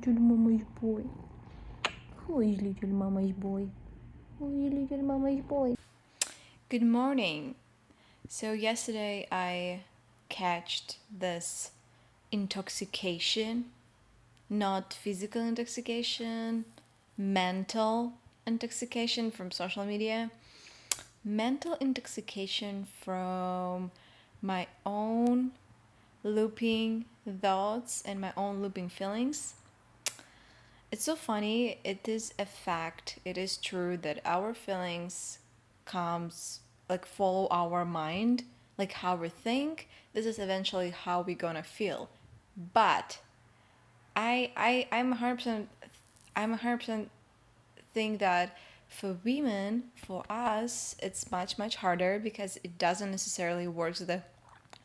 little mama's boy? Who is little mama's boy? Who is little mama's boy? Good morning. So yesterday I catched this intoxication, not physical intoxication, mental intoxication from social media, mental intoxication from my own looping thoughts and my own looping feelings. It's so funny. It is a fact. It is true that our feelings follow our mind, like how we think. This is eventually how we're gonna feel. But I'm 100% think that for women, for us, it's much harder because it doesn't necessarily work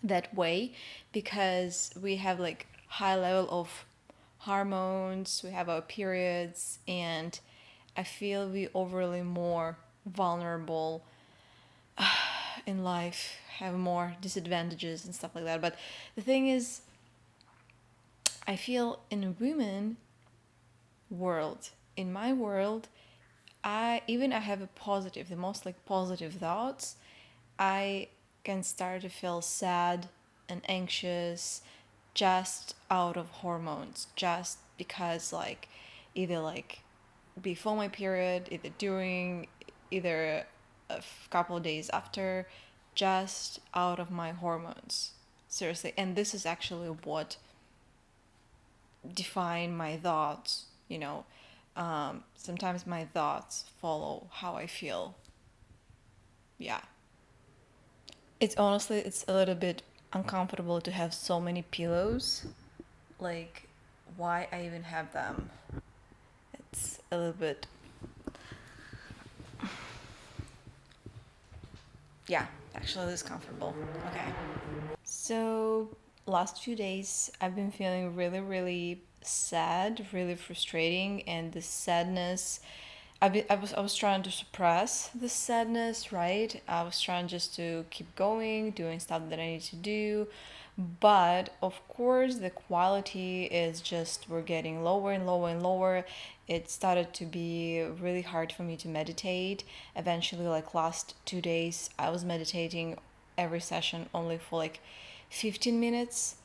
that way, because we have like high level of hormones, we have our periods, and I feel we overly more vulnerable in life, have more disadvantages and stuff like that. But the thing is, I feel in a women world, in my world, I have a positive, the most like positive thoughts. I can start to feel sad and anxious just out of hormones, just because like either like before my period, either during, either a couple of days after, just out of my hormones. Seriously, and this is actually what define my thoughts, sometimes my thoughts follow how I feel. Yeah. It's a little bit uncomfortable to have so many pillows. Like, why I even have them? It's a little bit. Yeah, actually, it's comfortable. Okay. So, last few days, I've been feeling really sad, really frustrating, and the sadness. I was trying to suppress the sadness, right? I was trying just to keep going, doing stuff that I need to do. But of course, the quality is just, we're getting lower and lower and lower. It started to be really hard for me to meditate. Eventually, like last 2 days, I was meditating every session only for like 15 minutes.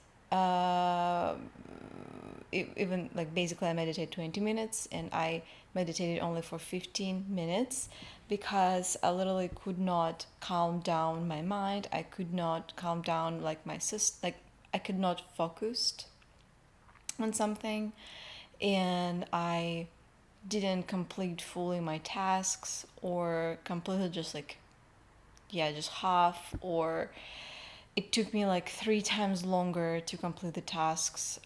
Even like basically I meditate 20 minutes, and I meditated only for 15 minutes because I literally could not calm down my mind. I could not calm down like I could not focus on something, and I didn't complete fully my tasks, or completely just like, yeah, just half, or it took me like 3 times longer to complete the tasks.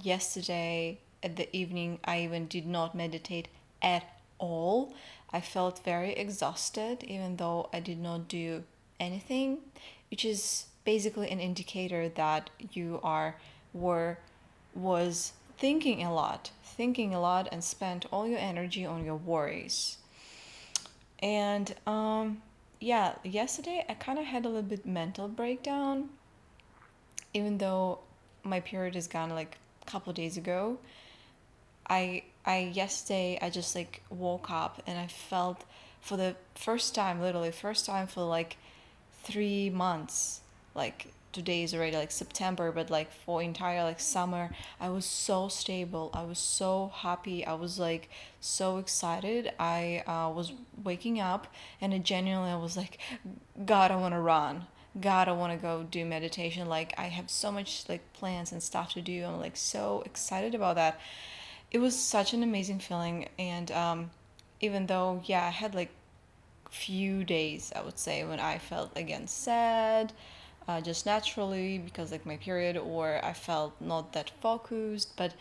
Yesterday at the evening, I even did not meditate at all. I felt very exhausted, even though I did not do anything, which is basically an indicator that you was thinking a lot, and spent all your energy on your worries. And yeah, yesterday I kind of had a little bit mental breakdown, even though my period is gone like a couple of days ago. I yesterday I just like woke up and I felt, for the first time, literally first time for like 3 months, like today is already like September, but like for entire like summer, I was so stable, I was so happy, I was like so excited. I was waking up, and I was like, God, I want to run. God, I want to go do meditation. Like, I have so much like plans and stuff to do. I'm like so excited about that. It was such an amazing feeling. And even though, yeah, I had like few days, I would say, when I felt again sad, just naturally because like my period, or I felt not that focused, but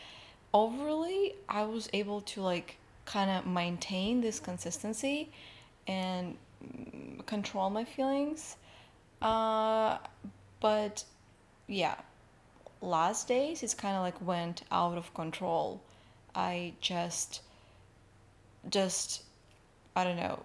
overally I was able to like kind of maintain this consistency and control my feelings. uh but yeah, last days it's kind of like went out of control. I just I don't know,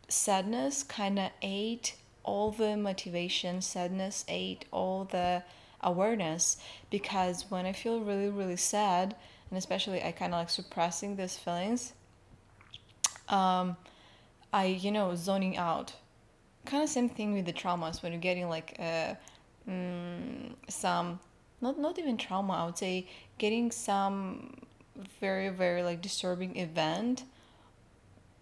sadness kind of ate all the motivation, sadness ate all the awareness, because when I feel really sad and especially I kind of like suppressing these feelings, um, I, zoning out. Kind of same thing with the traumas when you're getting like some, not even trauma, I would say getting some very, very like disturbing event,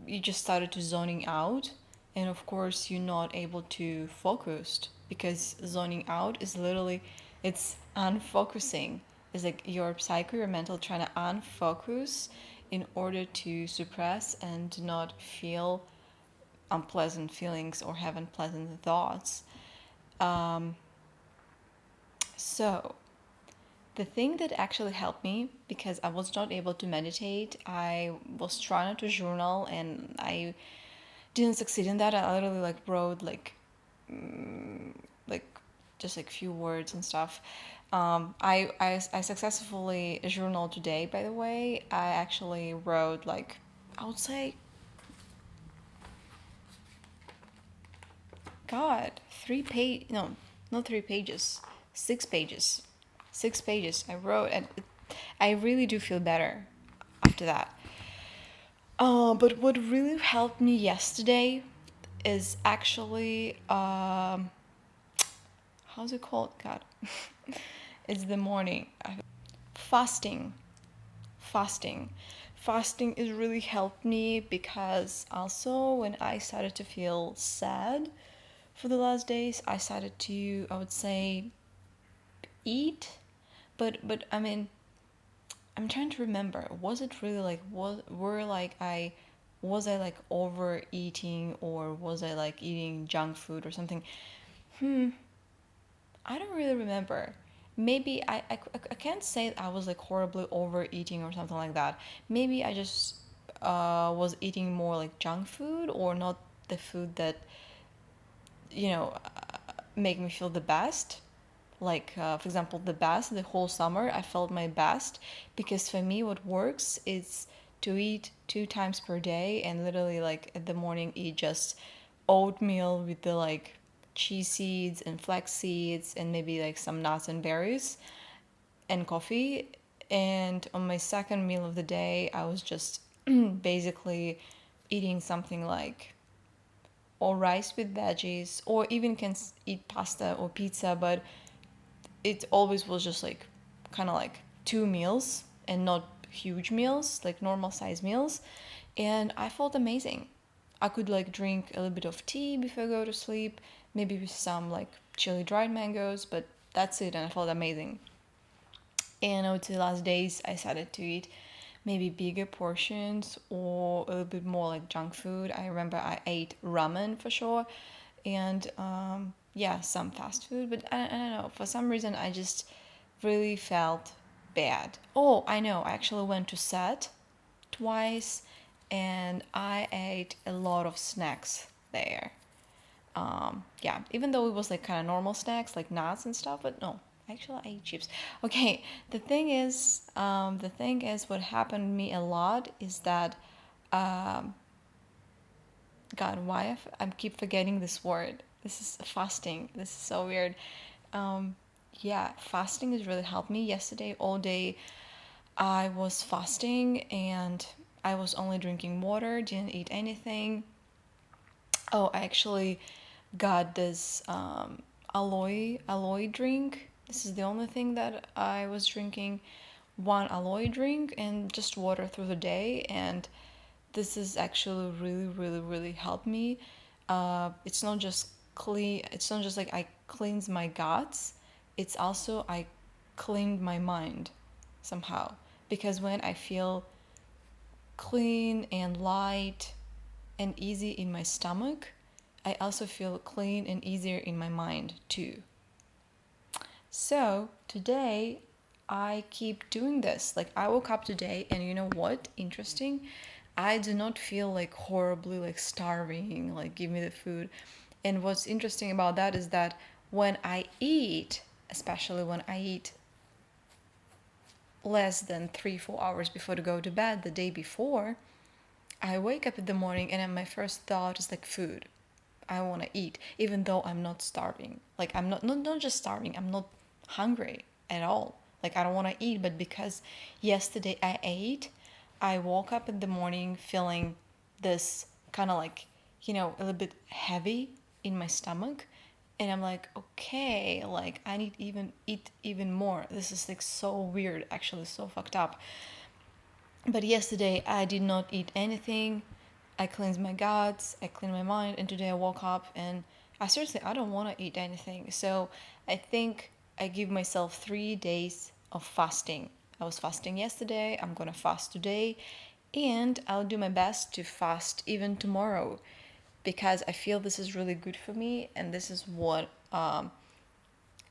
you just started to zoning out, and of course you're not able to focus because zoning out is literally, it's unfocusing. It's like your psyche, your mental trying to unfocus in order to suppress and to not feel unpleasant feelings or have unpleasant thoughts. um, so the thing that actually helped me, because I was not able to meditate, I was trying to journal and I didn't succeed in that. I literally like wrote like just like few words and stuff. I successfully journaled today, by the way. I actually wrote like, I would say, God, 3 page, no, not 3 pages, 6 pages. 6 pages I wrote, and I really do feel better after that. But what really helped me yesterday is actually how's it called? God, it's the morning. Fasting. Fasting. Fasting is really helped me because also when I started to feel sad for the last days, I started to, I would say, eat. But I mean, I'm trying to remember. Was it really like, was I like overeating, or was I like eating junk food or something? I don't really remember. Maybe I can't say I was like horribly overeating or something like that. Maybe I just was eating more like junk food, or not the food that, you know, make me feel the best. Like, for example, the best, the whole summer, I felt my best because for me, what works is to eat 2 times per day and literally, like, at the morning, eat just oatmeal with the like chia seeds and flax seeds and maybe like some nuts and berries and coffee. And on my second meal of the day, I was just basically eating something like or rice with veggies, or even can eat pasta or pizza, but it always was just like kind of like 2 meals and not huge meals, like normal size meals. And I felt amazing. I could like drink a little bit of tea before I go to sleep, maybe with some like chili dried mangoes, but that's it. And I felt amazing. And I would say last days I started to eat maybe bigger portions or a little bit more like junk food. I remember I ate ramen for sure, and yeah, some fast food. But I don't know. For some reason, I just really felt bad. Oh, I know. I actually went to set twice, and I ate a lot of snacks there. Yeah, even though it was like kind of normal snacks like nuts and stuff, but no, actually I ate chips. Okay, the thing is, what happened to me a lot is that, um, God, why I keep forgetting this word. This is fasting. This is so weird. Um, yeah, fasting has really helped me. Yesterday, all day, I was fasting and I was only drinking water, didn't eat anything. Oh, I actually got this aloe drink. This is the only thing that I was drinking. One aloe drink and just water through the day, and this is actually really, really, really helped me. It's not just clean. It's not just like I cleanse my guts. It's also I cleaned my mind somehow, because when I feel clean and light and easy in my stomach, I also feel clean and easier in my mind too. So today I keep doing this. Like I woke up today and you know what? Interesting. I do not feel like horribly like starving, like give me the food. And what's interesting about that is that when I eat, especially when I eat less than 3 4 hours before to go to bed the day before, I wake up in the morning and then my first thought is like food. I want to eat, even though I'm not starving. Like I'm not just starving. I'm not hungry at all. Like I don't want to eat, but because yesterday I ate, I woke up in the morning feeling this kind of like, a little bit heavy in my stomach. And I'm like, okay, like I need even eat even more. This is like so weird, actually, so fucked up. But yesterday I did not eat anything. I cleansed my guts, I cleaned my mind, and today I woke up and I don't want to eat anything. So I think I give myself 3 days of fasting. I was fasting yesterday, I'm gonna fast today, and I'll do my best to fast even tomorrow because I feel this is really good for me and this is what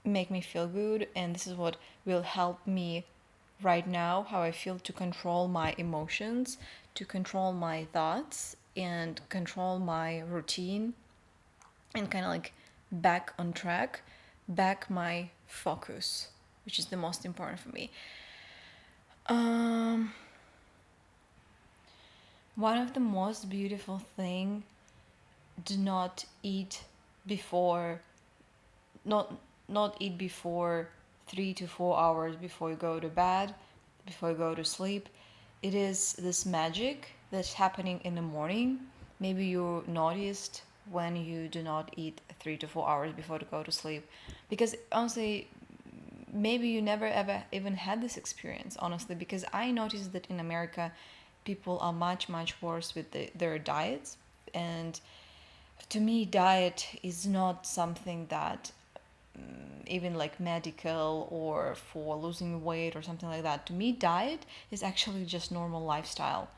make me feel good, and this is what will help me right now how I feel to control my emotions, to control my thoughts, and control my routine, and kind of like back on track, back my focus, which is the most important for me. Um, One of the most beautiful thing, do not eat before, not not eat before 3 to 4 hours before you go to bed, before you go to sleep. It is this magic that's happening in the morning. Maybe you noticed when you do not eat 3 to 4 hours before to go to sleep, because honestly, maybe you never ever even had this experience. Honestly, because I noticed that in America, people are much worse with their diets, and to me, diet is not something that even like medical or for losing weight or something like that. To me, diet is actually just normal lifestyle.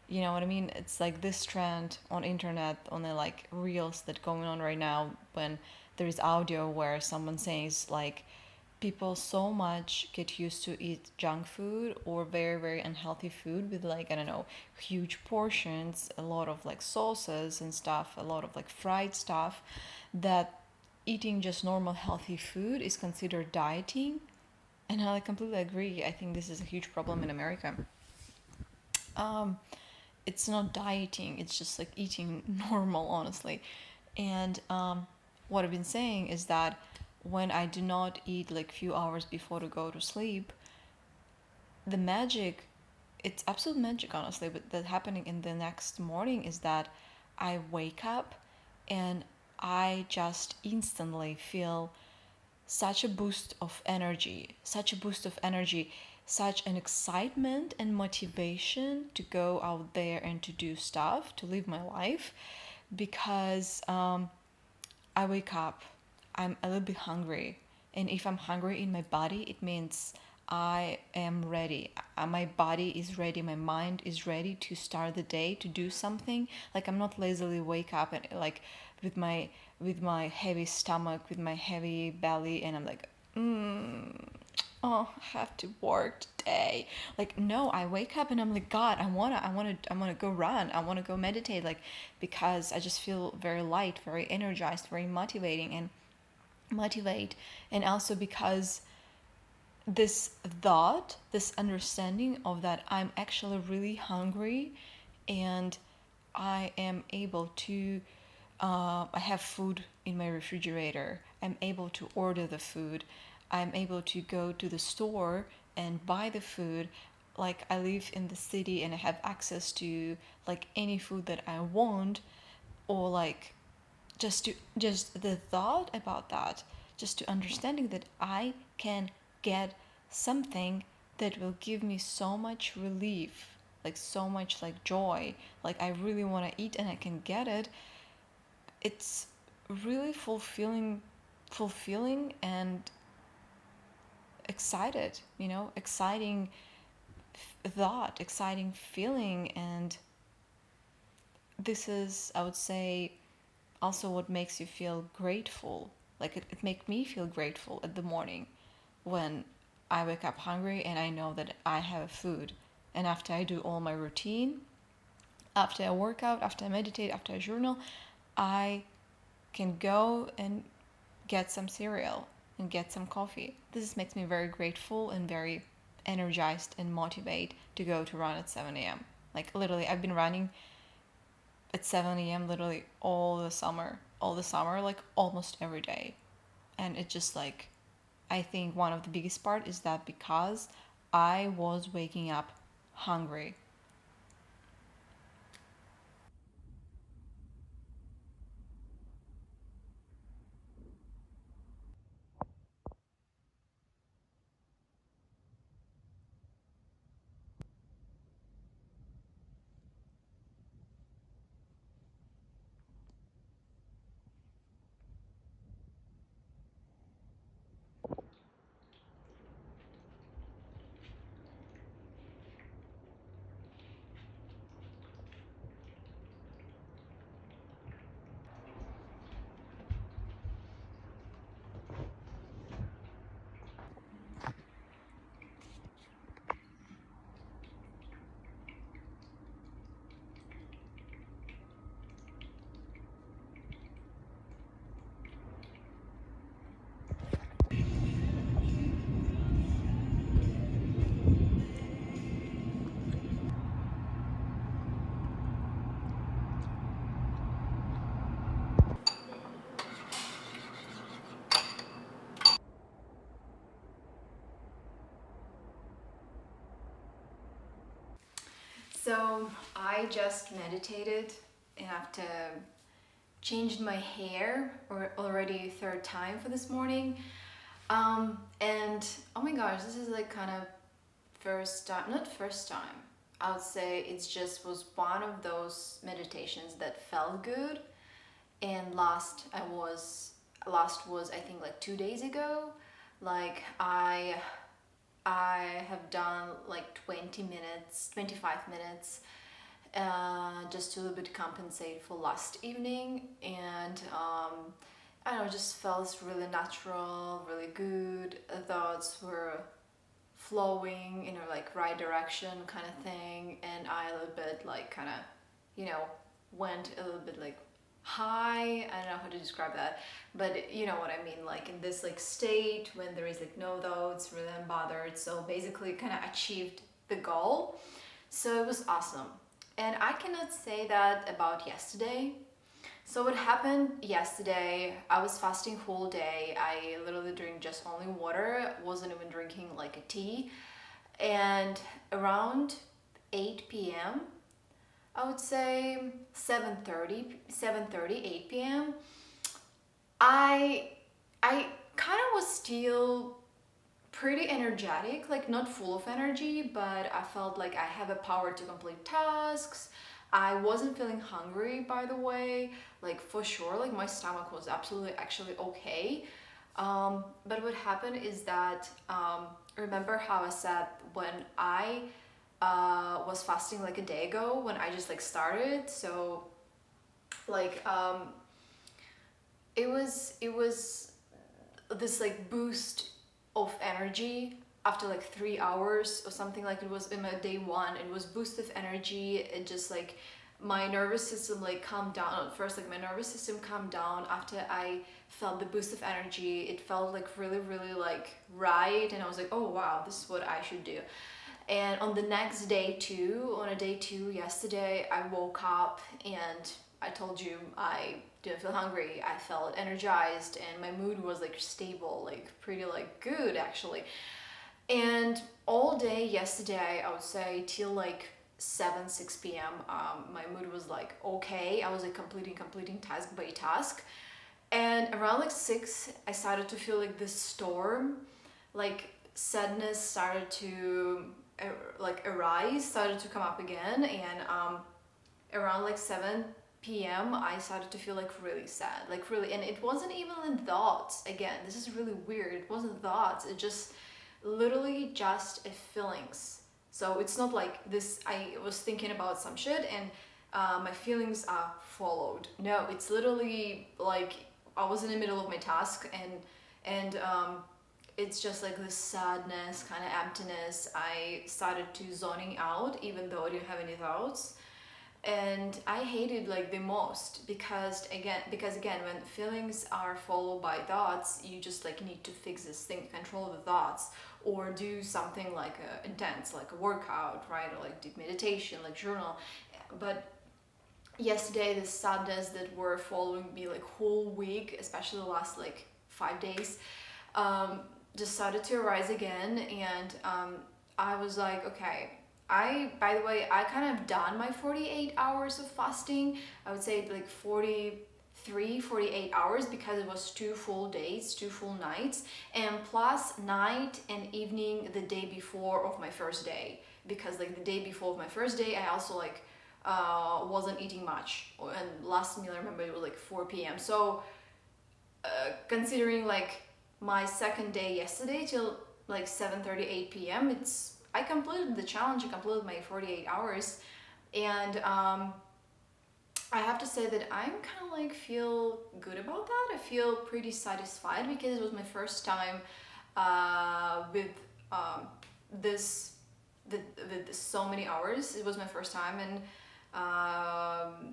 You know what I mean? It's like this trend on internet, on the like reels that going on right now, when there is audio where someone says like people so much get used to eat junk food or very unhealthy food with like, I don't know, huge portions, a lot of like sauces and stuff, a lot of like fried stuff, that eating just normal healthy food is considered dieting. And I completely agree. I think this is a huge problem in America. um it's not dieting, it's just like eating normal, honestly. And what I've been saying is that when I do not eat like few hours before to go to sleep, the magic, it's absolute magic, honestly, but that happening in the next morning is that I wake up and I just instantly feel such a boost of energy, such a boost of energy, such an excitement and motivation to go out there and to do stuff, to live my life, because I wake up, I'm a little bit hungry. And if I'm hungry in my body, it means I am ready. My body is ready. My mind is ready to start the day, to do something. Like I'm not lazily wake up and like with my heavy stomach, with my heavy belly, and I'm like, oh, I have to work today. Like, no, I wake up and I'm like, God, I wanna go run. I wanna go meditate. Like, because I just feel very light, very energized, very motivating and motivate. And also because this thought, this understanding of that I'm actually really hungry, and I am able to, I have food in my refrigerator. I'm able to order the food. I'm able to go to the store and buy the food. Like I live in the city and I have access to like any food that I want, or like just the thought about that, just to understanding that I can get something that will give me so much relief, like so much like joy, like I really want to eat and I can get it. It's really fulfilling and excited, exciting thought, exciting feeling. And this is, I would say, also what makes you feel grateful. Like it make me feel grateful at the morning when I wake up hungry and I know that I have food. And after I do all my routine, after I work out, after I meditate, after I journal, I can go and get some cereal and get some coffee. This makes me very grateful and very energized and motivated to go to run at 7 a.m. Like literally, I've been running at 7 a.m. literally all the summer, like almost every day. And it just like I think one of the biggest part is that because I was waking up hungry. So I just meditated and after changed my hair or already third time for this morning. And oh my gosh, this is like kind of first time, not first time. I would say it's just was one of those meditations that felt good. And last was I think like 2 days ago. Like I have done like 20 minutes, 25 minutes, just to a little bit compensate for last evening. And I don't know, just felt really natural, really good. Thoughts were flowing in a like right direction kind of thing. And I a little bit like kind of, you know, went a little bit like high. I don't know how to describe that, but you know what I mean, like in this like state when there is like no thoughts, really unbothered. So basically kind of achieved the goal. So it was awesome. And I cannot say that about yesterday. So what happened yesterday, I was fasting whole day. I literally drink just only water, wasn't even drinking like a tea. And around 8 p.m., I would say 7:30, 8 p.m. I I kind of was still pretty energetic, like not full of energy, but I felt like I have a power to complete tasks. I wasn't feeling hungry, by the way, like for sure, like my stomach was absolutely actually okay. But what happened is that, remember how I said when I was fasting like a day ago when I just like started? So like it was this like boost of energy after like 3 hours or something. Like it was in my day one, it was boost of energy. It just like my nervous system like calmed down at first. Like my nervous system calmed down after I felt the boost of energy. It felt like really really like right, and I was like, oh wow, this is what I should do. And on the next day too, on a day two yesterday, I woke up and I told you I didn't feel hungry. I felt energized and my mood was like stable, like pretty like good actually. And all day yesterday, I would say till like 7, 6 p.m., my mood was like okay. I was like completing task by task. And around like 6, I started to feel like this storm, like sadness started to like arise, started to come up again. And around like 7 p.m., I started to feel like really sad, like really. And it wasn't even in thoughts. Again, this is really weird. It wasn't thoughts. It just literally just a feelings. So it's not like this. I was thinking about some shit and my feelings are followed. No, it's literally like I was in the middle of my task and it's just like this sadness, kind of emptiness. I started to zoning out even though I didn't have any thoughts. And I hated like the most because again when feelings are followed by thoughts, you just like need to fix this thing, control the thoughts, or do something like intense, like a workout, right, or like deep meditation, like journal. But yesterday the sadness that were following me like whole week, especially the last like 5 days, um decided to arise again, and I was like, okay. By the way, I kind of done my 48 hours of fasting. I would say like 48 hours, because it was 2 full days, 2 full nights, and plus night and evening the day before of my first day. Because like the day before of my first day, I also like wasn't eating much, and last meal I remember it was like 4 p.m. So considering like my second day yesterday till like 7:30 8 p.m., it's I completed the challenge. I completed my 48 hours, and I have to say that I'm kind of like feel good about that. I feel pretty satisfied because it was my first time with this with so many hours. It was my first time, and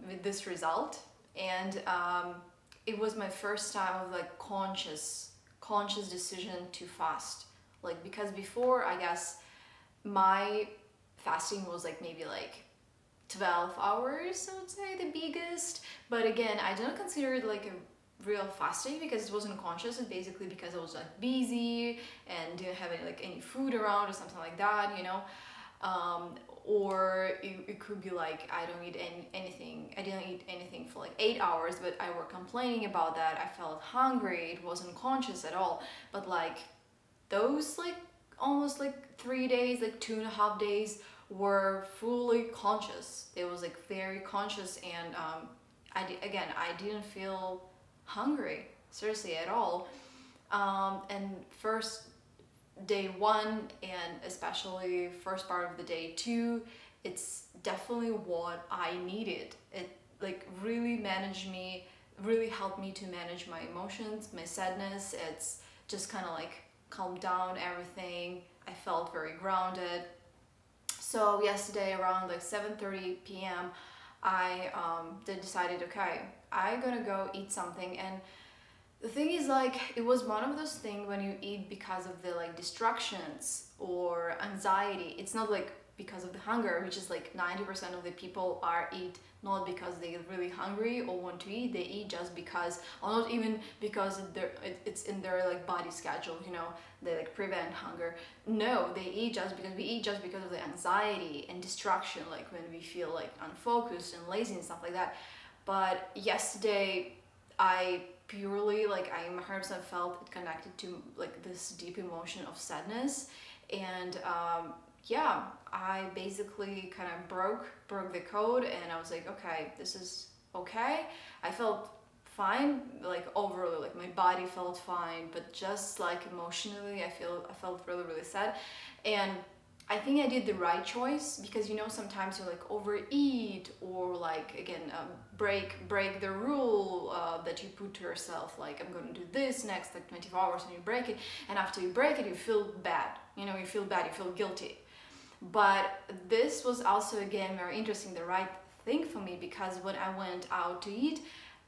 with this result, and it was my first time of like conscious decision to fast. Like, because before, I guess my fasting was like maybe like 12 hours, I would say, the biggest. But again, I don't consider it like a real fasting because it wasn't conscious. It's basically because I was like busy and didn't have any food around or something like that, you know. Or it could be like I don't eat anything. I didn't eat anything for like 8 hours, but I were complaining about that. I felt hungry. It wasn't conscious at all. But like those like almost like 3 days, like 2.5 days, were fully conscious. It was like very conscious, and I didn't feel hungry, seriously, at all. And first day one, and especially first part of the day two, it's definitely what I needed. It like really helped me to manage my emotions, my sadness. It's just kind of like calmed down everything. I felt very grounded. So yesterday around like 7:30 p.m., I then decided, okay, I'm gonna go eat something. And the thing is, like, it was one of those things when you eat because of the like distractions or anxiety. It's not like because of the hunger, which is like 90% of the people are eat not because they're really hungry or want to eat. They eat just because, or not even because it's in their like body schedule, you know, they like prevent hunger. No, they eat just because we eat just because of the anxiety and distraction, like when we feel like unfocused and lazy and stuff like that. But yesterday, I purely like I 100% felt it connected to like this deep emotion of sadness, and yeah, I basically kind of broke the code, and I was like, okay, this is okay. I felt fine, like overall, like my body felt fine, but just like emotionally, I felt really sad, and I think I did the right choice, because you know sometimes you like overeat, or like again break the rule that you put to yourself, like I'm gonna do this next like 24 hours, and you break it, and after you break it you feel bad, you know, you feel bad, you feel guilty. But this was also again very interesting, the right thing for me, because when I went out to eat,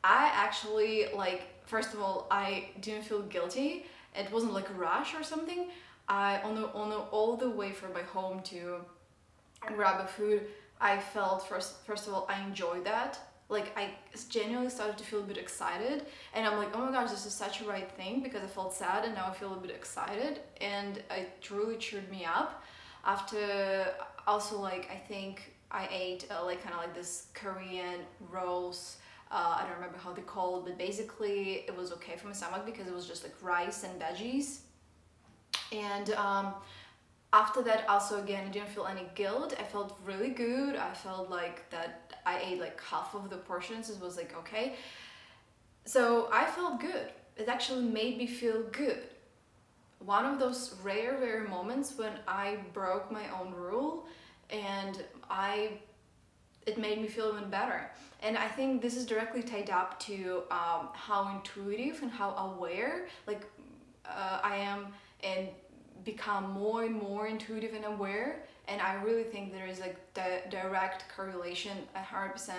I actually like, first of all, I didn't feel guilty. It wasn't like a rush or something. I on the all the way from my home to grab a food, I felt first of all I enjoyed that. Like I genuinely started to feel a bit excited, and I'm like, oh my gosh, this is such a right thing, because I felt sad and now I feel a bit excited, and it truly cheered me up. After also like I think I ate like kind of like this Korean rolls. I don't remember how they called, but basically it was okay for my stomach because it was just like rice and veggies. And after that, also again, I didn't feel any guilt. I felt really good. I felt like that I ate like half of the portions. It was like okay. So I felt good. It actually made me feel good. One of those rare moments when I broke my own rule, and I it made me feel even better. And I think this is directly tied up to how intuitive and how aware like I am, and become more and more intuitive and aware. And I really think there is like the direct correlation, 100%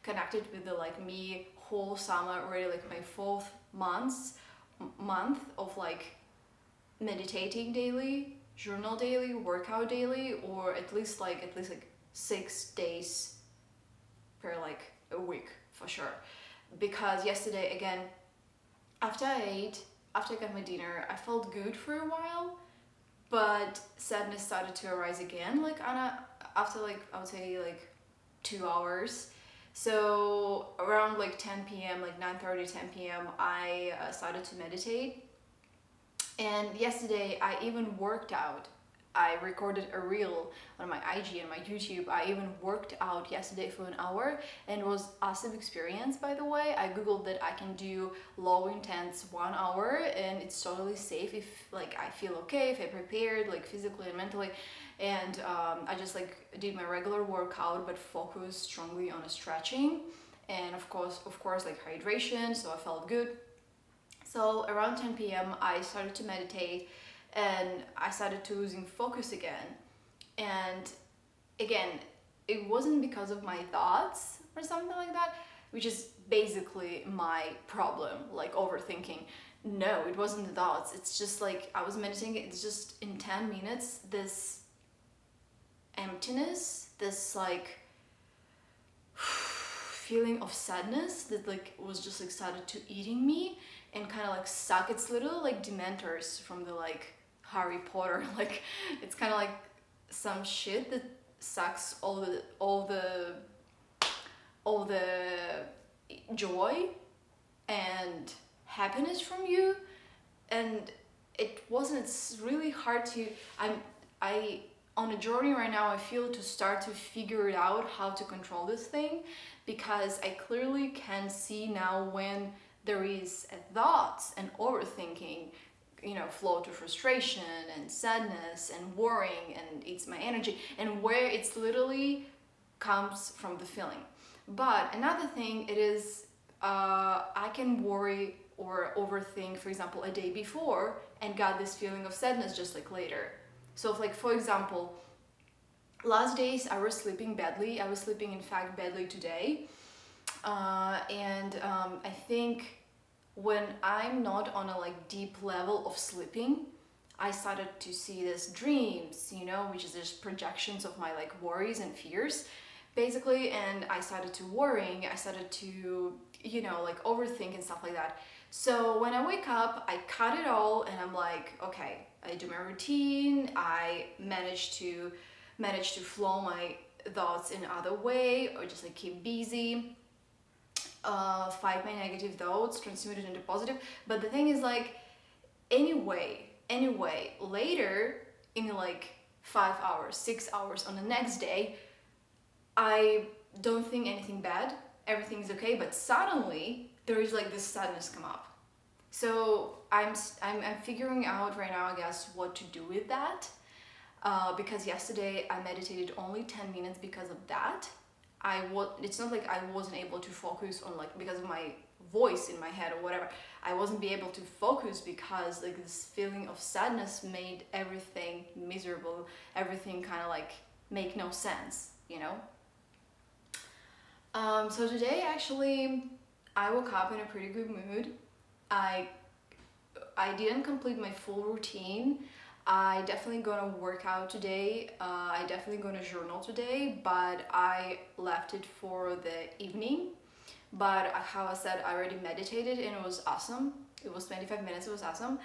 connected with the like me whole summer, already like my fourth month of like meditating daily, journal daily, workout daily, or at least like 6 days per like a week for sure. Because yesterday again, after I ate, after I got my dinner, I felt good for a while, but sadness started to arise again, like after like I would say like 2 hours. So around like 10 p.m., like 9:30, 10 p.m., I started to meditate. And yesterday, I even worked out. I recorded a reel on my IG and my YouTube. I even worked out yesterday for an hour, and it was awesome experience. By the way, I googled that I can do low intense 1 hour, and it's totally safe if like I feel okay, if I prepared like physically and mentally. And I just like did my regular workout, but focused strongly on stretching, and of course, like hydration. So I felt good. So around 10 p.m., I started to meditate and I started to losing focus again. And again, it wasn't because of my thoughts or something like that, which is basically my problem, like overthinking. No, it wasn't the thoughts. It's just like I was meditating, it's just in 10 minutes, this emptiness, this like feeling of sadness that like was just like started to eating me and kind of like suck. It's little like dementors from the like Harry Potter. Like it's kind of like some shit that sucks all the joy and happiness from you. And it wasn't, it's really hard to, I on a journey right now. I feel to start to figure it out how to control this thing, because I clearly can see now when there is a thoughts and overthinking, flow to frustration and sadness and worrying and eats my energy, and where it's literally comes from the feeling. But another thing it is, I can worry or overthink, for example, a day before and got this feeling of sadness just like later. So, if, like, for example, last days I was sleeping badly. I was sleeping, in fact, badly today. And I think when I'm not on a like deep level of sleeping, I started to see these dreams, which is just projections of my like worries and fears, basically. And I started to worrying. I started to, like overthink and stuff like that. So when I wake up, I cut it all, and I'm like, okay, I do my routine. I manage to flow my thoughts in other way, or just like keep busy, fight my negative thoughts, transmute it into positive. But the thing is, like, anyway, later in like 5 hours, 6 hours on the next day, I don't think anything bad. Everything's okay, but suddenly there is like this sadness come up. So I'm figuring out right now, I guess, what to do with that. Because yesterday I meditated only 10 minutes because of that. It's not like I wasn't able to focus on, like, because of my voice in my head or whatever. I wasn't be able to focus because like this feeling of sadness made everything miserable. Everything kind of like make no sense. So today actually I woke up in a pretty good mood. I didn't complete my full routine. I definitely gonna work out today. I definitely gonna journal today, but I left it for the evening. But how I said, I already meditated and it was awesome. It was 25 minutes, it was awesome.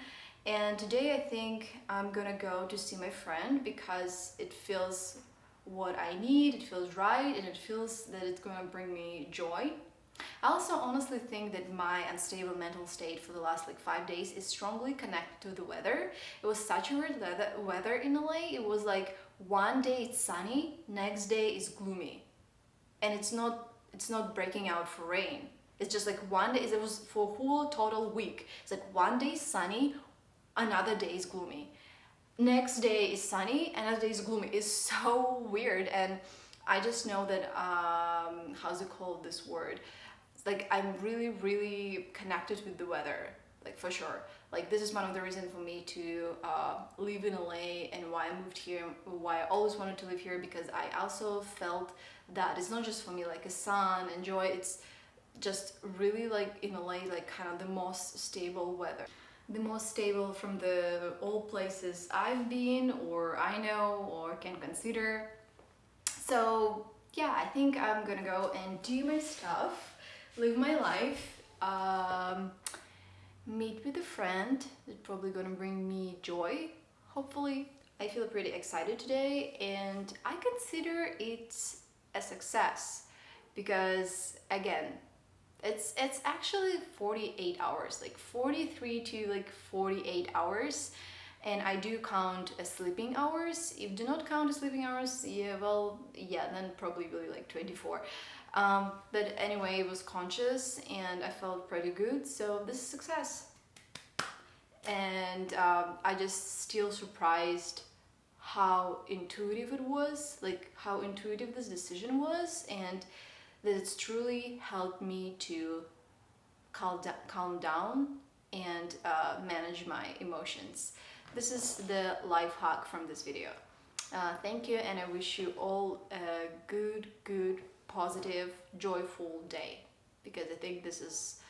And today I think I'm gonna go to see my friend because it feels what I need, it feels right, and it feels that it's gonna bring me joy. I also honestly think that my unstable mental state for the last like 5 days is strongly connected to the weather. It was such a weird weather in LA. It was like one day it's sunny, next day is gloomy, and it's not breaking out for rain. It's just like one day. It was for a whole total week. It's like one day is sunny, another day is gloomy. Next day is sunny, another day is gloomy. It's so weird, and I just know that how's it called, this word? Like, I'm really, really connected with the weather, like, for sure. Like, this is one of the reasons for me to live in LA, and why I moved here, why I always wanted to live here, because I also felt that it's not just for me like a sun and joy, it's just really like in LA, like kind of the most stable weather. The most stable from the all places I've been, or I know, or can consider. So yeah, I think I'm gonna go and do my stuff, live my life. meet with a friend that's probably gonna bring me joy, hopefully. I feel pretty excited today, and I consider it a success because, again, it's actually 48 hours, like 43 to like 48 hours, and I do count as sleeping hours. If do not count as sleeping hours, yeah, well, yeah, then probably really like 24. But anyway, it was conscious and I felt pretty good, so this is success. And I just still surprised how intuitive it was, like how intuitive this decision was, and that it's truly helped me to calm down and manage my emotions. This is the life hack from this video. Thank you, and I wish you all a good, positive, joyful day, because I think this is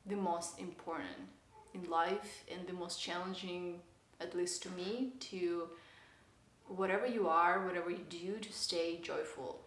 the most important in life and the most challenging, at least to me, to whatever you are, whatever you do, to stay joyful.